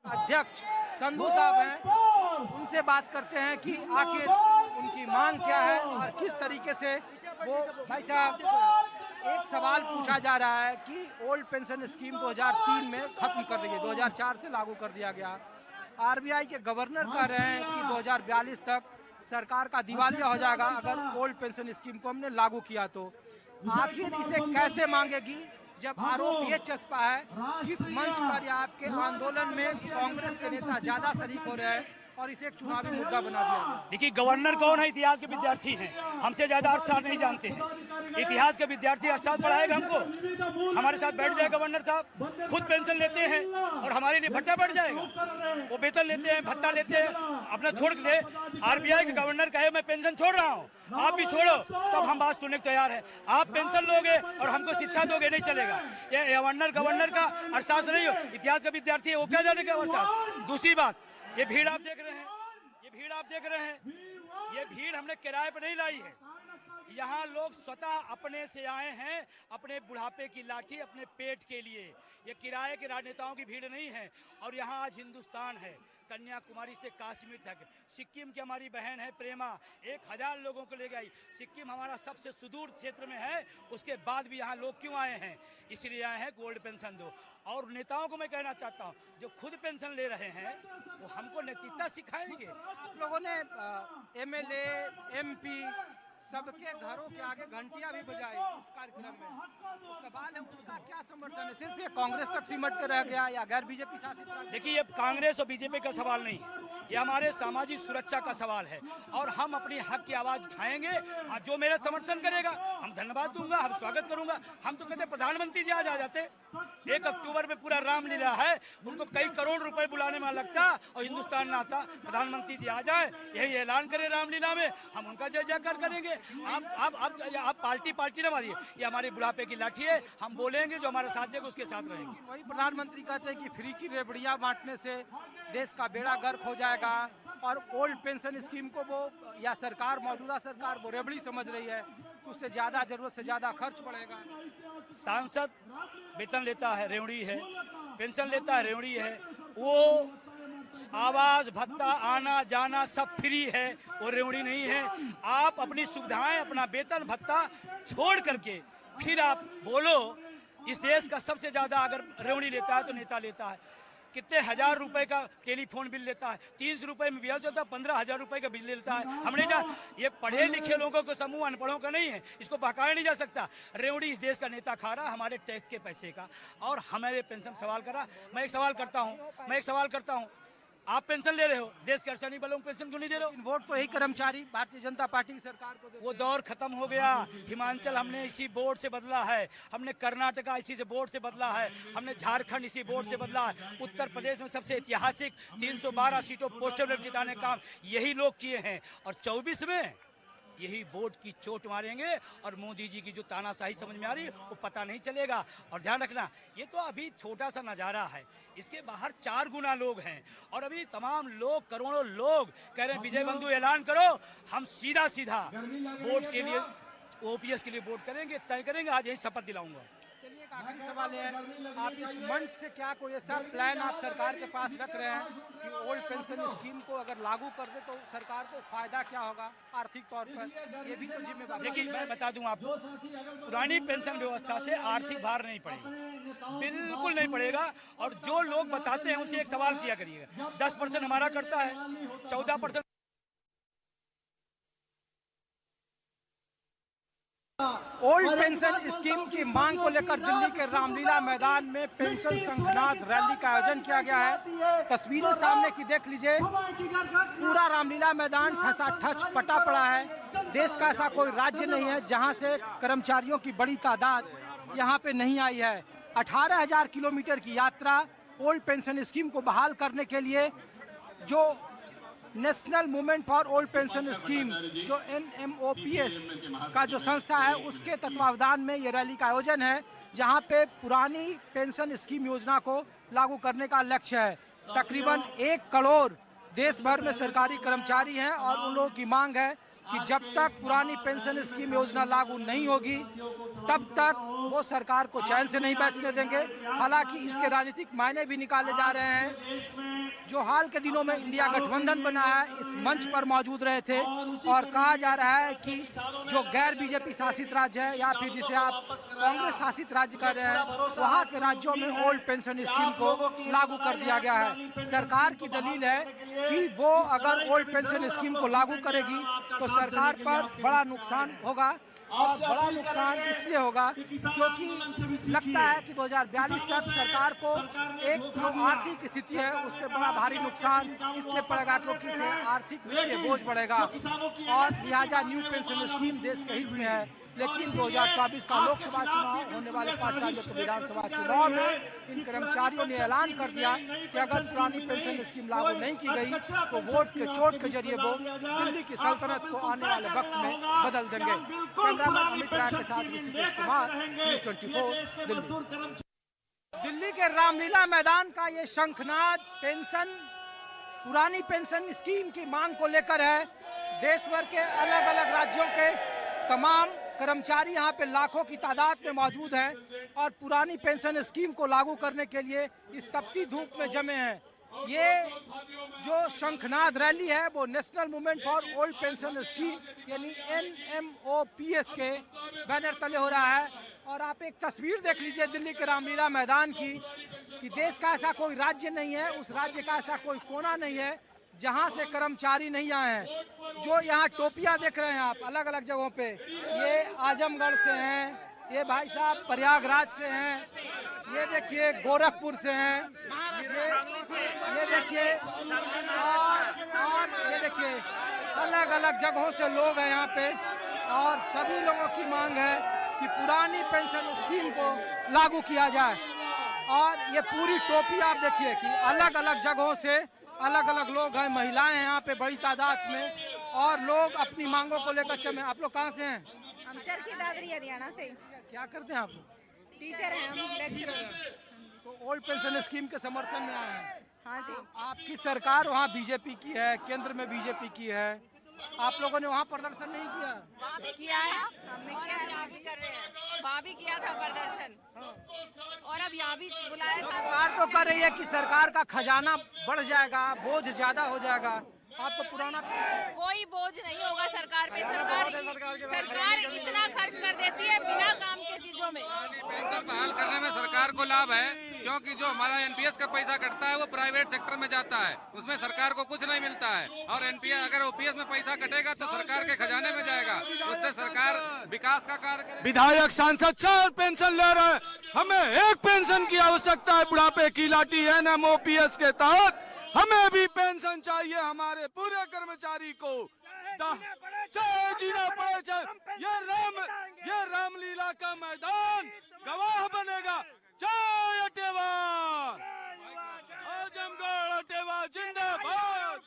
अध्यक्ष संधू साहब हैं, उनसे बात करते हैं कि आखिर उनकी मांग क्या है और किस तरीके से वो। भाई साहब, एक सवाल पूछा जा रहा है कि ओल्ड पेंशन स्कीम 2003 में खत्म कर दी गई, 2004 से लागू कर दिया गया। आरबीआई के गवर्नर कह रहे हैं कि 2042 तक सरकार का दिवालिया हो जाएगा अगर ओल्ड पेंशन स्कीम को हमने लागू किया तो। आखिर इसे कैसे मांगेगी जब आरोप ये चस्पा है किस मंच पर या आपके आंदोलन में कांग्रेस के नेता ज्यादा शरीक हो रहे हैं और इसे एक चुनावी मुद्दा बना दिया। देखिए, गवर्नर कौन है? इतिहास के विद्यार्थी हैं, हमसे ज्यादा अर्थशास्त्र नहीं जानते हैं। इतिहास के विद्यार्थी अर्थशास्त्र पढ़ाएगा हमको? हमारे साथ बैठ जाए गवर्नर साहब, खुद पेंशन लेते हैं और हमारे लिए भत्ता बढ़ जाएगा। वो वेतन लेते हैं, भत्ता लेते हैं, अपना छोड़ दे। आरबीआई के गवर्नर कहे मैं पेंशन छोड़ रहा हूँ, आप भी छोड़ो, तब हम बात सुनने को तैयार है। आप पेंशन लोगे और हमको शिक्षा दोगे, नहीं चलेगा। ये गवर्नर का अर्थशास्त्र नहीं हो, इतिहास का विद्यार्थी है, वो क्या जानेगा अर्थशास्त्र। दूसरी बात, ये भीड़ आप देख रहे हैं, ये भीड़ हमने किराए पर नहीं लाई है। यहाँ लोग स्वतः अपने से आए हैं, अपने बुढ़ापे की लाठी, अपने पेट के लिए। ये किराए के राजनेताओं की भीड़ नहीं है। और यहाँ आज हिंदुस्तान है, कन्याकुमारी से कश्मीर तक। सिक्किम की हमारी बहन है प्रेमा, 1000 लोगों को ले गई। सिक्किम हमारा सबसे सुदूर क्षेत्र में है, उसके बाद भी यहाँ लोग क्यों आए हैं? इसलिए आए हैं गोल्ड पेंशन दो। और नेताओं को मैं कहना चाहता हूँ, जो खुद पेंशन ले रहे हैं वो हमको नैतिकता सिखाएंगे। आप लोगों ने एमएलए, एमपी सबके घरों के आगे घंटियां भी बजाई इस कार्यक्रम में। तो सवाल है, उनका क्या समर्थन है? सिर्फ ये कांग्रेस तक सिमट कर रह गया या गैर बीजेपी शासित? देखिए, ये कांग्रेस और बीजेपी का सवाल नहीं है, ये हमारे सामाजिक सुरक्षा का सवाल है। और हम अपनी हक की आवाज उठाएंगे। जो मेरा समर्थन करेगा हम धन्यवाद दूंगा, हम स्वागत करूंगा। हम तो कहते प्रधानमंत्री जी आज आ जाते। 1 अक्टूबर में पूरा रामलीला है, उनको कई करोड़ रुपए बुलाने में लगता और हिंदुस्तान ना आता। प्रधानमंत्री जी आ जाए, यही ऐलान करें रामलीला में, हम उनका जय जयकार करेंगे। आप पार्टी ना मारिए, ये हमारे बुढ़ापे की लाठी है। हम बोलेंगे, जो हमारा साथ देगा उसके साथ रहेंगे। वही प्रधानमंत्री कहते हैं कि फ्री की रेबड़ियां बांटने से देश का बेड़ा गर्क हो जाएगा और ओल्ड पेंशन स्कीम को वो या सरकार, मौजूदा सरकार वो रेबड़ी समझ रही है, तो उससे ज्यादा जरूरत से ज्यादा खर्च पड़ेगा। सांसद वेतन लेता है, रेवड़ी है, पेंशन लेता है, रेवड़ी है। वो आवास भत्ता, आना जाना सब फ्री है, वो रेवड़ी नहीं है। आप अपनी सुविधाएं, अपना वेतन भत्ता छोड़ करके फिर आप बोलो। इस देश का सबसे ज्यादा अगर रेवड़ी लेता है तो नेता लेता है। कितने 1000 रुपए का टेलीफोन बिल लेता है, 300 रुपए में बिल चलता है, 15,000 रुपए का बिल लेता है। हमने ये पढ़े लिखे लोगों को समूह अनपढ़ों का नहीं है, इसको बहकाया नहीं जा सकता। रेवड़ी इस देश का नेता खा रहा हमारे टैक्स के पैसे का, और हमारे पेंशन सवाल करा। मैं एक सवाल करता हूँ, आप पेंशन ले रहे हो, देश के अर्धसैनिक बलों को पेंशन क्यों नहीं दे रहे हो? वोट तो यही कर्मचारी भारतीय जनता पार्टी की सरकार को देते। वो दौर खत्म हो गया। हिमाचल हमने इसी बोर्ड से बदला है, हमने कर्नाटका इसी से बोर्ड से बदला है, हमने झारखंड इसी बोर्ड से बदला है। उत्तर प्रदेश में सबसे ऐतिहासिक 312 सीटों पोस्टल बैलेट जिताने का काम यही लोग किए हैं। और 24 में यही वोट की चोट मारेंगे और मोदी जी की जो तानाशाही समझ में आ रही है वो पता नहीं चलेगा। और ध्यान रखना, ये तो अभी छोटा सा नज़ारा है, इसके बाहर 4 गुना लोग हैं। और अभी तमाम लोग, करोड़ों लोग कह रहे हैं विजय बंधु ऐलान करो, हम सीधा वोट के लिए, ओपीएस के लिए वोट करेंगे, तय करेंगे। आज यही शपथ दिलाऊंगा। चलिए, एक आखिरी सवाल है, आप इस मंच से क्या कोई ऐसा प्लान आप सरकार के पास रख रहे हैं कि ओल्ड पेंशन स्कीम को अगर लागू कर दे तो सरकार को फायदा क्या होगा आर्थिक तौर पर? ये भी तो जिम्मेदारी। देखिए, मैं बता दूं आपको, पुरानी पेंशन व्यवस्था से आर्थिक भार नहीं पड़ेगा, बिल्कुल नहीं पड़ेगा। और जो लोग बताते हैं उनसे एक सवाल किया करिएगा, 10% हमारा करता है, 14% ओल्ड पेंशन स्कीम की मांग को लेकर दिल्ली के रामलीला मैदान में पेंशन संघनाद रैली का आयोजन किया गया है। तस्वीरें सामने की देख लीजिए, पूरा रामलीला मैदान ठसाठस पटा पड़ा है। देश का ऐसा कोई राज्य नहीं है जहां से कर्मचारियों की बड़ी तादाद यहां पे नहीं आई है। 18,000 किलोमीटर की यात्रा ओल्ड पेंशन स्कीम को बहाल करने के लिए, जो national movement for old pension scheme, जो NMOPS का जो संस्था है, उसके तत्वावधान में ये रैली का आयोजन है, जहां पे पुरानी पेंशन स्कीम योजना को लागू करने का लक्ष्य है। तकरीबन 1 करोड़ देश भर में सरकारी कर्मचारी हैं और उन लोगों की मांग है कि जब तक पुरानी पेंशन स्कीम योजना लागू नहीं होगी तब तक वो सरकार को चैन से नहीं बैठने देंगे। हालांकि इसके राजनीतिक मायने भी निकाले जा रहे हैं। जो हाल के दिनों में इंडिया गठबंधन बना है इस मंच पर मौजूद रहे थे और कहा जा रहा है कि जो गैर बीजेपी शासित राज्य है या फिर जिसे आप कांग्रेस शासित राज्य कह रहे हैं, वहाँ के राज्यों में ओल्ड पेंशन स्कीम को लागू कर दिया गया है। सरकार की दलील है कि वो अगर ओल्ड पेंशन स्कीम को लागू करेगी तो सरकार पर बड़ा नुकसान होगा, और बड़ा नुकसान इसलिए होगा क्योंकि लगता है कि 2042 तक सरकार को एक जो आर्थिक स्थिति है उस पर बड़ा भारी नुकसान इसलिए पड़ेगा क्योंकि इससे आर्थिक वित्तीय बोझ बढ़ेगा, और लिहाजा न्यू पेंशन स्कीम देश के हित में है। लेकिन 2024 का लोकसभा चुनाव होने वाले 5 राज्यों के विधानसभा चुनाव में इन कर्मचारियों ने ऐलान कर दिया कि अगर पुरानी पेंशन स्कीम लागू नहीं की गई तो वोट के चोट के जरिए वो दिल्ली की सल्तनत को आने वाले वक्त में बदल देंगे। कैमरामैन अमित राय के साथ ऋषिकेश कुमार, न्यूज़ 24 दिल्ली। दिल्ली के रामलीला मैदान का ये शंखनाद पुरानी पेंशन स्कीम की मांग को लेकर है। देश भर के अलग अलग राज्यों के तमाम कर्मचारी यहाँ पे लाखों की तादाद में मौजूद हैं और पुरानी पेंशन स्कीम को लागू करने के लिए इस तपती धूप में जमे हैं। ये जो शंखनाद रैली है वो national movement for old pension scheme यानी NMOPS के बैनर तले हो रहा है। और आप एक तस्वीर देख लीजिए दिल्ली के रामलीला मैदान की कि देश का ऐसा कोई राज्य नहीं है, उस राज्य का ऐसा कोई कोना नहीं है जहां से कर्मचारी नहीं आए हैं। जो यहाँ टोपियां देख रहे हैं आप अलग अलग जगहों पे, ये आजमगढ़ से हैं, ये भाई साहब प्रयागराज से हैं, ये देखिए गोरखपुर से हैं, ये देखिए और ये देखिए अलग अलग जगहों से लोग हैं यहाँ पे। और सभी लोगों की मांग है कि पुरानी पेंशन स्कीम को लागू किया जाए। और ये पूरी टोपी आप देखिए कि अलग अलग जगहों से अलग अलग लोग हैं, महिलाएं हैं यहाँ पे बड़ी तादाद में, और लोग अपनी मांगों को लेकर चले। आप लोग कहाँ से हैं? हम चरखी दादरी हरियाणा से। क्या करते हैं आप? टीचर हैं हम, लेक्चरर। तो ओल्ड पेंशन स्कीम के समर्थन में आए हैं? हाँ जी। आपकी सरकार वहाँ बीजेपी की है, केंद्र में बीजेपी की है, आप लोगों ने वहाँ प्रदर्शन नहीं किया? वहाँ भी किया है, हमने और किया अब यहाँ भी कर रहे हैं। वहाँ भी किया था प्रदर्शन और अब यहाँ भी बुलाया था। सरकार तो कर रही है कि सरकार का खजाना बढ़ जाएगा, बोझ ज्यादा हो जाएगा। आपको पुराना कोई बोझ नहीं होगा सरकार पे। सरकार इतना खर्च कर देती है बिना काम के चीजों में। पेंशन बहाल करने में सरकार को लाभ है क्योंकि जो हमारा NPS का पैसा कटता है वो प्राइवेट सेक्टर में जाता है, उसमें सरकार को कुछ नहीं मिलता है। और NPS अगर OPS में पैसा कटेगा तो सरकार के खजाने में जाएगा, उससे सरकार विकास का कार्य करेगी। विधायक सांसद 4 पेंशन ले रहे हैं, हमें एक पेंशन की आवश्यकता है बुढ़ापे की लाठी NMOPS के तहत हमें भी पेंशन चाहिए। हमारे पूरे कर्मचारी को चाहे जीना पड़े, चाहे ये रामलीला का मैदान गवाह बनेगा। जय अटेवार, आजमगढ़ अटेवार जिंदाबाद।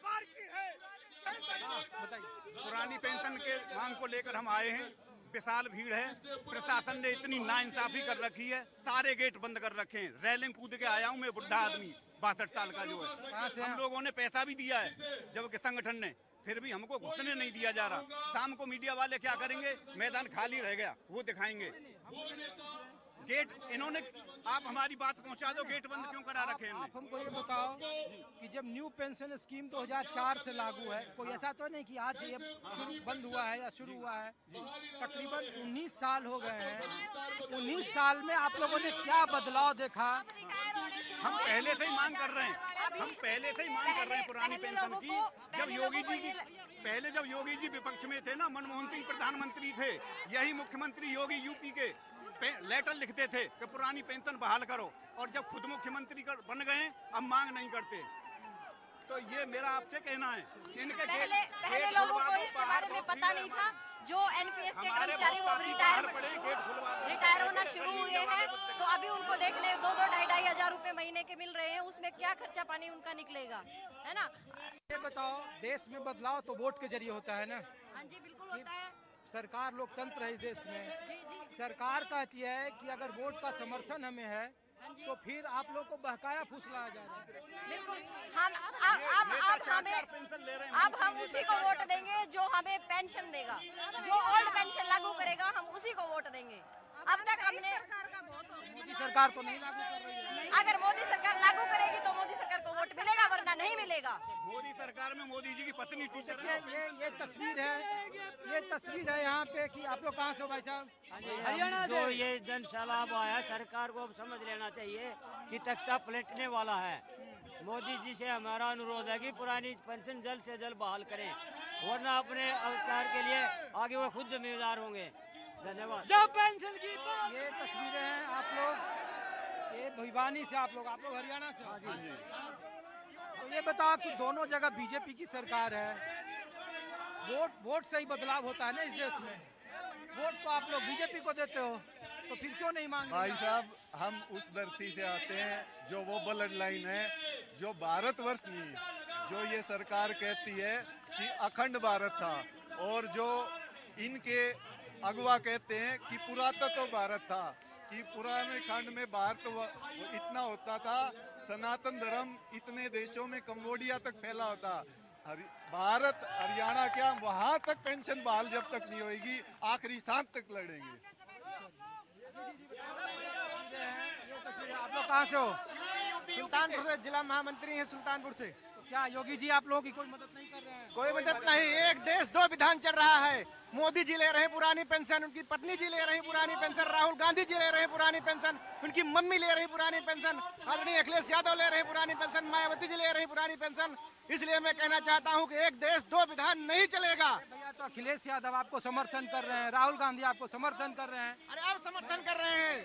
पुरानी पेंशन के मांग को लेकर हम आए हैं। विशाल भीड़ है, प्रशासन ने इतनी नाइंसाफी कर रखी है, सारे गेट बंद कर रखे हैं। रेलिंग कूद के आया हूँ मैं, बुढ़ा आदमी 62 साल का जो है। हम लोगों ने पैसा भी दिया है जबकि संगठन ने, फिर भी हमको घुसने नहीं दिया जा रहा। शाम को मीडिया वाले क्या करेंगे, मैदान खाली रह गया वो दिखाएंगे। गेट इन्होंने, आप हमारी बात पहुंचा दो, गेट बंद क्यों करा रखे हैं? आप हमको ये बताओ कि जब न्यू पेंशन स्कीम 2004 से लागू है, कोई ऐसा तो नहीं कि आज ये बंद हुआ है या शुरू हुआ है। तकरीबन 19 साल हो गए हैं। 19 साल में आप लोगों ने क्या बदलाव देखा? हम पहले से ही मांग कर रहे हैं, हम पहले से ही मांग कर रहे हैं पुरानी पेंशन की। जब योगी जी विपक्ष में थे ना, मनमोहन सिंह प्रधानमंत्री थे, यही मुख्यमंत्री योगी यूपी के लेटर लिखते थे कि पुरानी पेंशन बहाल करो, और जब खुद मुख्यमंत्री बन गए अब मांग नहीं करते। तो ये मेरा आपसे कहना है कि इनके पहले लोगों को इसके बारे में पता नहीं था। जो NPS के कर्मचारी वो रिटायर होना शुरू हुए हैं, तो अभी उनको देखने 2-2, 2,500 हजार रुपए महीने के मिल रहे हैं, उसमें क्या खर्चा पानी उनका निकलेगा, है ना? ये बताओ, देश में बदलाव तो वोट के जरिए होता है ना? हाँ जी, बिल्कुल होता है। सरकार लोकतंत्र है इस देश में। जी। सरकार कहती है कि अगर वोट का समर्थन हमें है तो फिर आप लोग को बहकाया फुसलाया जा रहा है। बिल्कुल, अब हम उसी को वोट देंगे जो हमें पेंशन देगा, जो ओल्ड पेंशन लागू करेगा हम उसी को वोट देंगे। अब तक हमने, मोदी सरकार तो नहीं लागू कर रही है। अगर मोदी सरकार लागू करेगी तो मोदी सरकार को वोट मिलेगा, वरना नहीं मिलेगा। चलेगा। मोदी सरकार में मोदी जी की पत्नी टीचर है। ये तस्वीर है यहाँ पे कि आप लोग कहाँ से हो भाई साहब? हरियाणा जो ये जन सैलाब आया, सरकार को अब समझ लेना चाहिए कि तख्ता पलटने वाला है। मोदी जी से हमारा अनुरोध है कि पुरानी पेंशन जल्द से जल्द बहाल करें, वरना अपने अधिकार के लिए आगे वो खुद जिम्मेदार होंगे। धन्यवाद। जो पेंशन की ये तस्वीरें हैं आप लोग, ये भिवानी से आप लोग हरियाणा से? तो ये बताओ कि दोनों जगह बीजेपी की सरकार है, वोट से ही बदलाव होता है ना इस देश में। वोट तो आप लोग बीजेपी को देते हो, तो फिर क्यों नहीं मांग? भाई साहब, हम उस धरती से आते हैं जो वो ब्लड लाइन है जो भारतवर्ष नहीं, जो ये सरकार कहती है कि अखंड भारत था, और जो इनके अगवा कहते हैं कि पुरातत्व भारत था, कि पुराने खंड में भारत इतना होता था, सनातन धर्म इतने देशों में कंबोडिया तक फैला होता। भारत हरियाणा क्या, वहां तक पेंशन बहाल जब तक नहीं होगी, आखिरी सांस तक लड़ेंगे। आप लोग कहाँ से हो? सुल्तानपुर से, जिला महामंत्री हैं सुल्तानपुर से। क्या योगी जी आप लोगों की कोई मदद नहीं कर रहे हैं? कोई मदद नहीं, एक देश दो विधान चल रहा है। मोदी जी ले रहे हैं पुरानी पेंशन, उनकी पत्नी जी ले रही हैं पुरानी पेंशन, राहुल गांधी जी ले रहे हैं पुरानी पेंशन, उनकी मम्मी ले रही पुरानी पेंशन, आदरणीय अखिलेश यादव ले रहे हैं पुरानी पेंशन, मायावती जी ले रही हैं पुरानी पेंशन। इसलिए मैं कहना चाहता हूं कि एक देश दो विधान नहीं चलेगा। भैया तो अखिलेश यादव आपको समर्थन कर रहे हैं, राहुल गांधी आपको समर्थन कर रहे हैं। अरे आप समर्थन कर रहे हैं,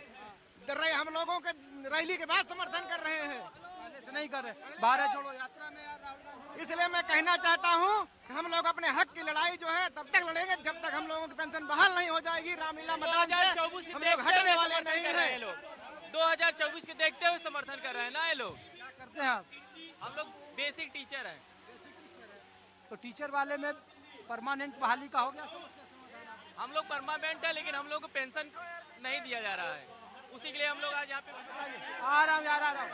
हम लोगों के रैली के बाद समर्थन कर रहे हैं, पहले से नहीं कर रहे। भारत जोड़ो यात्रा में यार राहुल गांधी। इसलिए मैं कहना चाहता हूं कि हम लोग अपने हक की लड़ाई जो है तब तक लड़ेंगे जब तक हम लोगों की पेंशन बहाल नहीं हो जाएगी। रामलीला मैदान से हम लोग हटने वाले नहीं हैं। 2024 के देखते हुए समर्थन कर रहे हैं ना ये लोग। क्या करते हैं आप? हम लोग बेसिक टीचर हैं। तो टीचर वाले में परमानेंट बहाली का हो गया? हम लोग परमानेंट है, लेकिन हम लोग को पेंशन नहीं दिया जा रहा है, उसी के लिए हम लोग आज यहाँ पे आ रहा हूँ।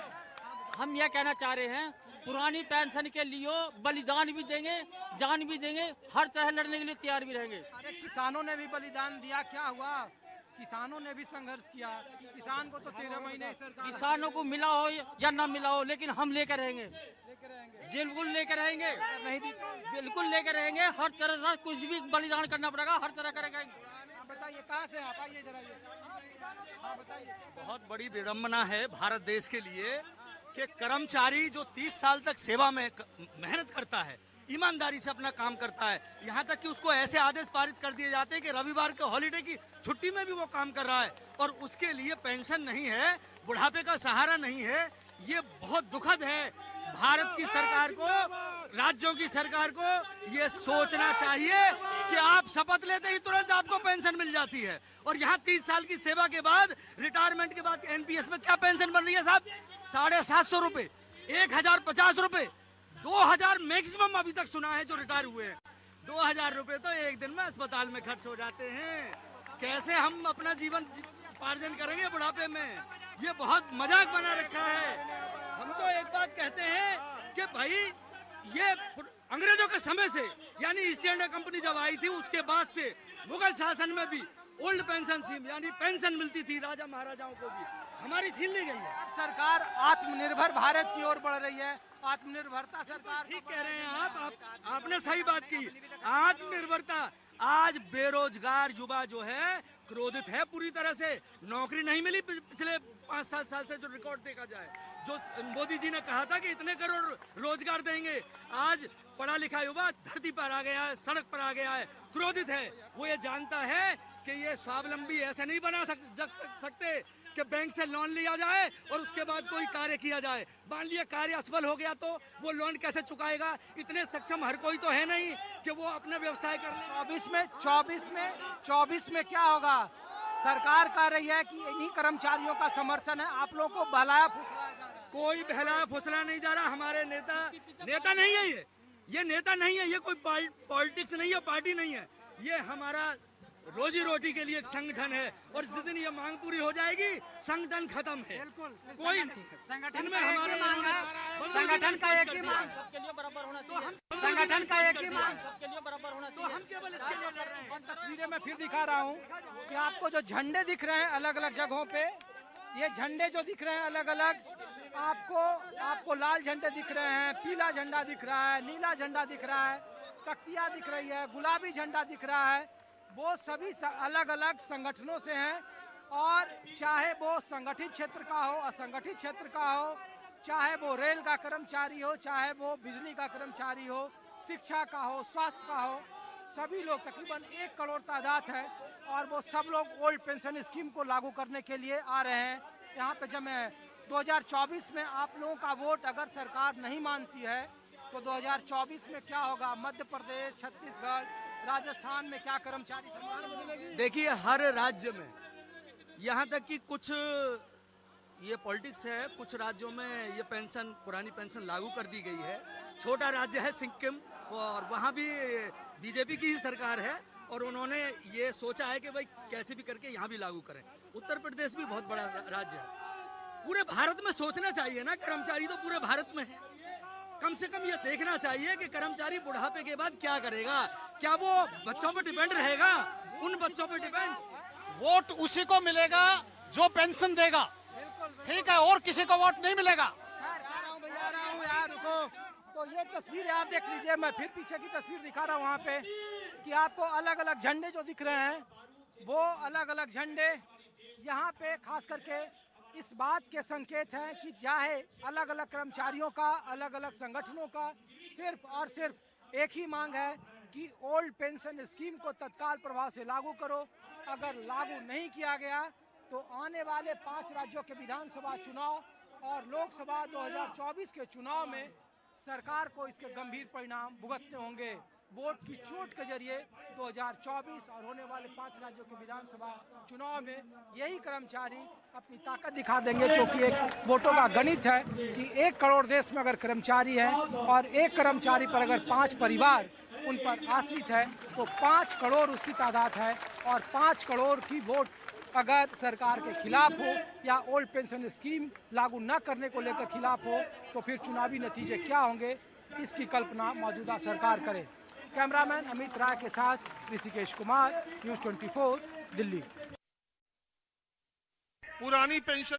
हम यह कहना चाह रहे हैं, पुरानी पेंशन के लिए बलिदान भी देंगे, जान भी देंगे, हर तरह लड़ने के लिए तैयार भी रहेंगे। अरे किसानों ने भी बलिदान दिया, क्या हुआ? किसानों ने भी संघर्ष किया, किसान को तो 13 महीने सरकार। किसानों को मिला हो या ना मिला हो, लेकिन हम लेकर रहेंगे, बिल्कुल लेकर रहेंगे, नहीं दी बिल्कुल लेकर रहेंगे। हर तरह से कुछ भी बलिदान करना पड़ेगा, हर तरह करेंगे। बताइए कहाँ से आप? आइए जरा ये बताइए। बहुत बड़ी विडम्बना है भारत देश के लिए कि कर्मचारी जो 30 साल तक सेवा में मेहनत करता है, ईमानदारी से अपना काम करता है, यहाँ तक कि उसको ऐसे आदेश पारित कर दिए जाते हैं कि रविवार के हॉलिडे की छुट्टी में भी वो काम कर रहा है, और उसके लिए पेंशन नहीं है, बुढ़ापे का सहारा नहीं है। ये बहुत दुखद है। भारत की सरकार को, राज्यों की सरकार को ये सोचना चाहिए कि आप शपथ लेते ही तुरंत आपको पेंशन मिल जाती है, और यहाँ 30 साल की सेवा के बाद, रिटायरमेंट के बाद एनपीएस में क्या पेंशन बन रही है साहब? 750 रुपए, 1050 रुपए, 2000 मैक्सिमम अभी तक सुना है जो रिटायर हुए हैं। 2000 रुपए तो एक दिन में अस्पताल में खर्च हो जाते हैं। कैसे हम अपना जीवन उपार्जन करेंगे बुढ़ापे में? ये बहुत मजाक बना रखा है। हम तो एक बात कहते हैं कि भाई ये अंग्रेजों के समय से, यानी ईस्ट इंडिया कंपनी जब आई थी उसके बाद से मुगल शासन में भी ओल्ड पेंशन स्कीम यानी पेंशन मिलती थी राजा महाराजाओं को भी, हमारी छीन ली गई है। सरकार आत्मनिर्भर भारत की ओर बढ़ रही है, आत्मनिर्भरता सरकार। ठीक कह रहे हैं आपने सही बात की। आत्मनिर्भरता, आज बेरोजगार युवा जो है क्रोधित है पूरी तरह से, नौकरी नहीं मिली पिछले 5-7 साल से, जो रिकॉर्ड देखा जाए। जो मोदी जी ने कहा था कि इतने करोड़ रोजगार देंगे, आज पढ़ा लिखा युवा धरती पर आ गया है, सड़क पर आ गया है, क्रोधित है। वो ये जानता है कि ये स्वावलंबी ऐसे नहीं बना सकते कि बैंक से लोन लिया जाए और उसके बाद कोई कार्य किया जाए। मान लिया कार्य असफल हो गया तो वो लोन कैसे चुकाएगा? इतने सक्षम हर कोई तो है नहीं कि वो अपना व्यवसाय कर ले। 24 में क्या होगा? सरकार कह रही है कि इन्हीं कर्मचारियों का समर्थन है, आप लोगों को बहलाया फुसलाया जा रहा है। कोई बहलाया फुसला नहीं जा रहा। हमारे नेता नहीं है, ये नेता नहीं है, ये कोई पॉलिटिक्स नहीं है, पार्टी नहीं है, ये हमारा रोजी रोटी के लिए एक संगठन है, और जिस दिन ये मांग पूरी हो जाएगी संगठन खत्म है। कोई नहीं, इनमें हमारे संगठन का एक ही मांग, संगठन का एक ही मांग, तो हम केवल इसके लिए लड़ रहे हैं। तस्वीरें मैं फिर दिखा रहा हूँ कि आपको जो झंडे दिख रहे हैं अलग अलग जगहों पे, ये झंडे जो दिख रहे हैं अलग अलग, आपको लाल झंडे दिख रहे हैं, पीला झंडा दिख रहा है, नीला झंडा दिख रहा है, तख्तियां दिख रही है, गुलाबी झंडा दिख रहा है। वो सभी अलग अलग संगठनों से हैं और चाहे वो संगठित क्षेत्र का हो, असंगठित क्षेत्र का हो, चाहे वो रेल का कर्मचारी हो, चाहे वो बिजली का कर्मचारी हो, शिक्षा का हो, स्वास्थ्य का हो, सभी लोग तकरीबन 1 करोड़ तादाद है और वो सब लोग ओल्ड पेंशन स्कीम को लागू करने के लिए आ रहे हैं। यहाँ पे जब 2024 में आप लोगों का वोट अगर सरकार नहीं मानती है तो 2024 में क्या होगा? मध्य प्रदेश, छत्तीसगढ़, राजस्थान में क्या कर्मचारी सरकार बदलेगी? देखिए, हर राज्य में, यहाँ तक कि कुछ ये पॉलिटिक्स है, कुछ राज्यों में ये पेंशन, पुरानी पेंशन लागू कर दी गई है। छोटा राज्य है सिक्किम और वहाँ भी बीजेपी की ही सरकार है और उन्होंने ये सोचा है कि भाई कैसे भी करके यहाँ भी लागू करें। उत्तर प्रदेश भी बहुत बड़ा राज्य है। पूरे भारत में सोचना चाहिए ना, कर्मचारी तो पूरे भारत में है। कम से कम ये देखना चाहिए कि कर्मचारी बुढ़ापे के बाद क्या करेगा। क्या वो बच्चों पर डिपेंड रहेगा? उन बच्चों पर डिपेंड। वोट उसी को मिलेगा जो पेंशन देगा, ठीक है, और किसी को वोट नहीं मिलेगा। तो ये तस्वीर आप देख लीजिए, मैं फिर पीछे की तस्वीर दिखा रहा हूँ वहाँ पे कि आपको अलग अलग झंडे जो दिख रहे हैं, वो अलग अलग झंडे यहाँ पे खास करके इस बात के संकेत हैं कि चाहे अलग अलग कर्मचारियों का, अलग अलग संगठनों का सिर्फ और सिर्फ एक ही मांग है कि ओल्ड पेंशन स्कीम को तत्काल प्रभाव से लागू करो। अगर लागू नहीं किया गया तो आने वाले 5 राज्यों के विधानसभा चुनाव और लोकसभा 2024 के चुनाव में सरकार को इसके गंभीर परिणाम भुगतने होंगे। वोट की चोट के जरिए 2024 और होने वाले 5 राज्यों के विधानसभा चुनाव में यही कर्मचारी अपनी ताकत दिखा देंगे, क्योंकि एक वोटों का गणित है कि 1 करोड़ देश में अगर कर्मचारी हैं और एक कर्मचारी पर अगर 5 परिवार उन पर आश्रित है तो 5 करोड़ उसकी तादाद है और 5 करोड़ की वोट अगर सरकार के खिलाफ हो या ओल्ड पेंशन स्कीम लागू न करने को लेकर खिलाफ हो तो फिर चुनावी नतीजे क्या होंगे, इसकी कल्पना मौजूदा सरकार करे। कैमरामैन अमित राय के साथ ऋषिकेश कुमार, न्यूज़ 24 दिल्ली। पुरानी पेंशन